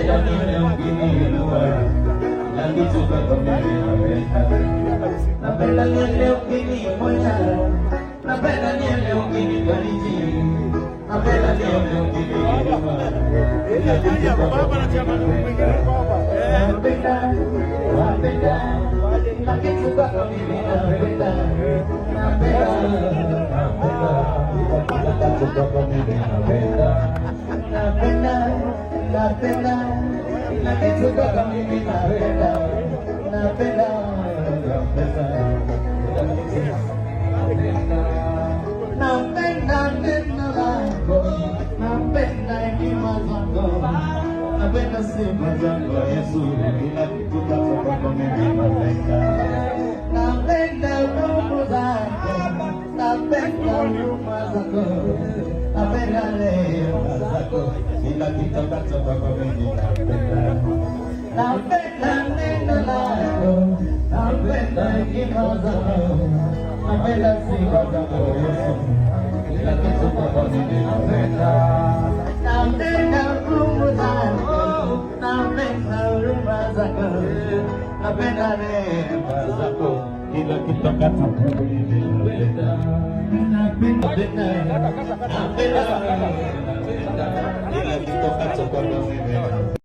napenda nione ukiniinua na kitu kwako mimi napenda. Napenda nione ukiniponya, napenda nione ukinifariji, napenda nione ukiniinua na kitu kwako mimi napenda. Napenda na kitu kwako mimi napenda. Napenda na kitu kwako mimi napenda. Napenda neno lako, napenda hekima zako, napenda sifa zako Yesu, kila kitu kwako mimi napenda. Napenda nguvu zako, napenda huruma zako, napenda rehema zako, kila kitu kwako mimi napenda. Napenda neno lako, napenda hekima zako, napenda sifa zako Yesu, kila kitu kwako mimi napenda. Napenda nguvu zako, napenda huruma zako, napenda rehema zako, kila kitu kwako mimi napenda. Napenda kila kitu kwako mimi